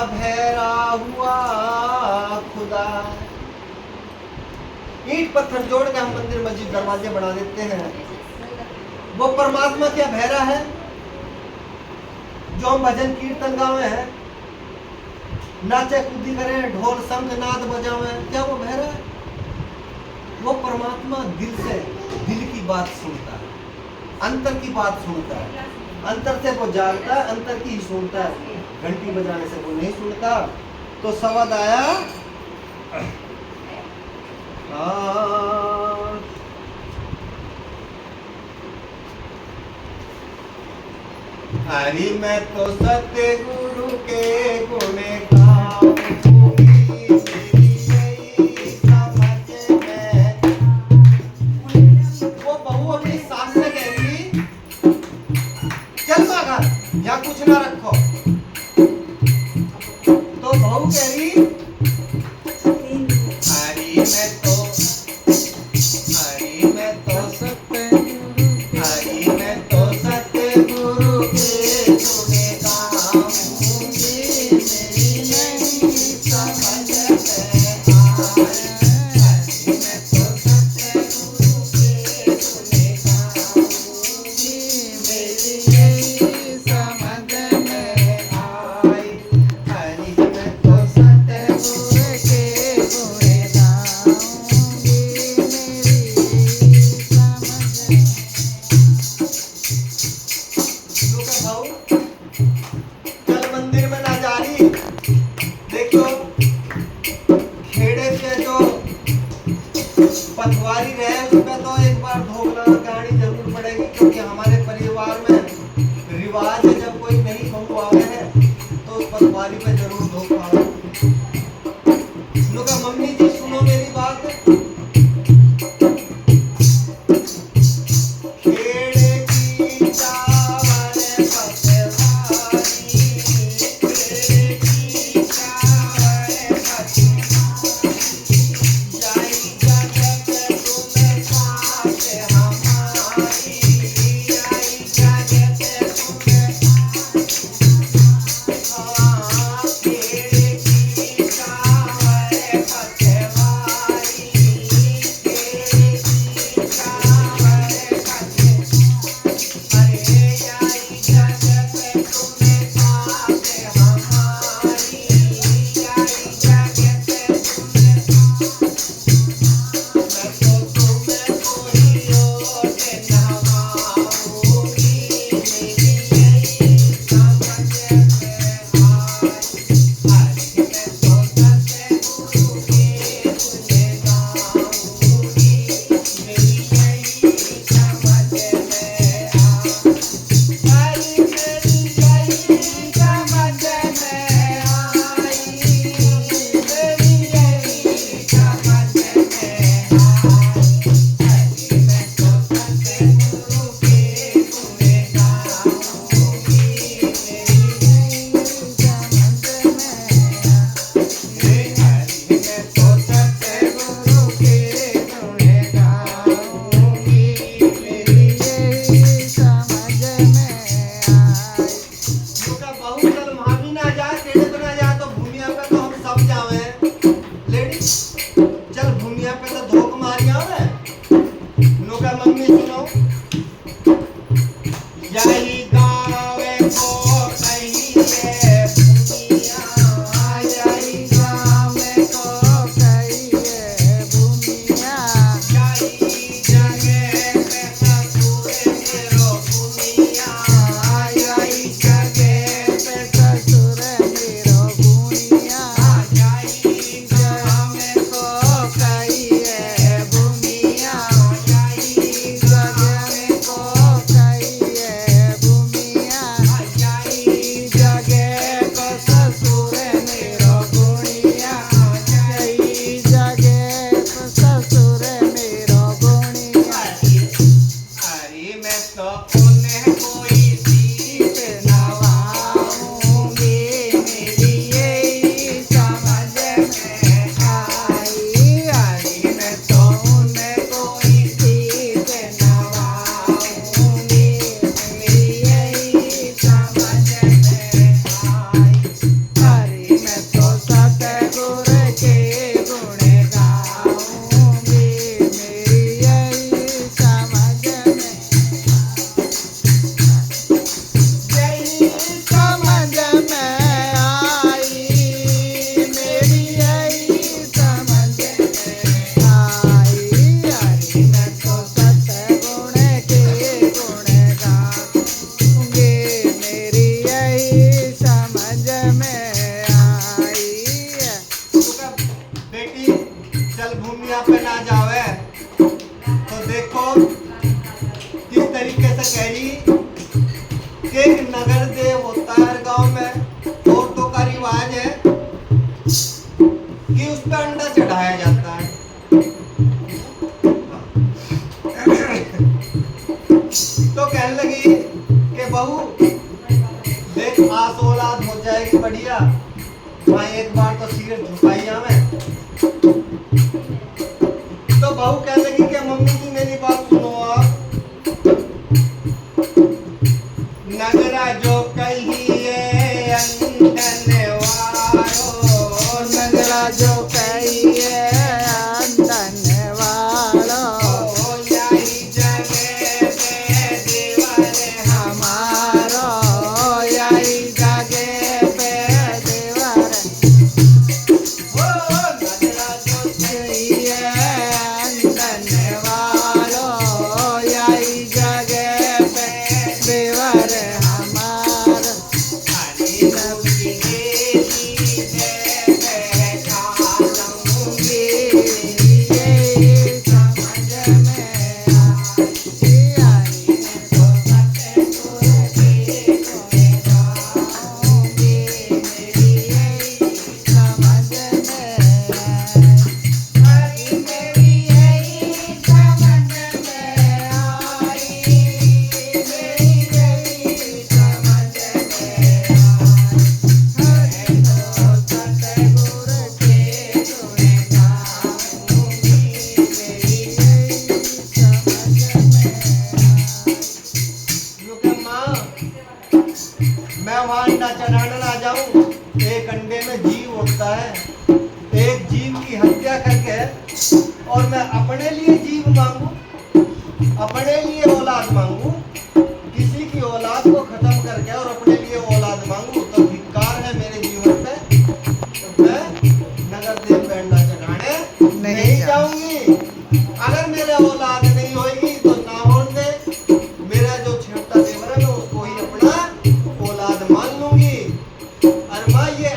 भैरा हुआ खुदा। ईंट पत्थर जोड़ के हम मंदिर मस्जिद दरवाजे बना देते हैं। वो परमात्मा क्या भैरा है? जो हम भजन कीर्तन गावे हैं, नाचे कूदी करें, ढोल शंख नाद बजावे, क्या वो बहरा है? वो परमात्मा दिल से, दिल की बात सुनता है, अंतर की बात सुनता है, अंतर से वो जागता है, अंतर की ही सुनता है। घंटी बजाने से वो नहीं सुनता। तो सवाद आया हरि मैं तो सत्य गुरु के गुण गाऊंगी, मेरी यही समझ में। वो बहू अपनी सास से कहेगी, चल मगर यहाँ कुछ ना रखो। तो बहू कह रही, हरि मैं तो सत्य, हरि मैं तो सत्य गुरु के गुण गाऊंगी, मेरी नहीं समझ में आए। हरि मैं तो सत्य गुरु के गुण गाऊंगी, मेरी यही समझ में आए। हरि मैं तो सत्य गुरु के गुण गाऊंगी, मेरी यही समझ में। भाऊ चल मंदिर में ना जा रही। देखो खेड़े के जो पटवारी रहे उसमें तो एक बार धोखना कहानी जरूर पड़ेगी, क्योंकि हमारे परिवार में रिवाज है जब कोई नई बहू आवे है तो उस पटवारी पे जरूर धोखा। लोग मम्मी जी सुनो मेरी बात। खेड़े की चावल पतवारी, खेड़े की चावल पतवारी, जाई जगत तुम्हें साथ हमारी, जाई जगत तुम्हें साथ। खेड़े दिया, माँ एक बार तो सिर झुकाई आवे। तो बहू कहने लगी कि मम्मी जी मेरी बात सुनो आप। नगरा जो कहिए अंदन वालो, नगरा जो कहिए अंदन वालो, यही जगह पे देवर हमारो यही जगह पे देवर नगरा जो कहिए अंदन वालो, यही जगह पे देवर हमारो। खाली रोटी देली दे बैठा लूंगी। ये समझ में आई तो मैं वहां अंडा चढ़ाने ना जाऊं, एक अंडे में जीव होता है, एक जीव की हत्या करके और मैं अपने लिए जीव मांगू, अपने लिए औलाद मांगू, किसी की औलाद को खत्म करके और अपने लिए औलाद मांगू, तो धिक्कार है मेरे जीवन पे। तो मैं नगर देव पे अंडा चढ़ाने नहीं जाऊंगी। अगर मेरे औलाद नहीं होगी तो ना होने दे, मेरा जो छोटा देवर है मैं उसको ही अपना औलाद मान लूंगी। और माँ ये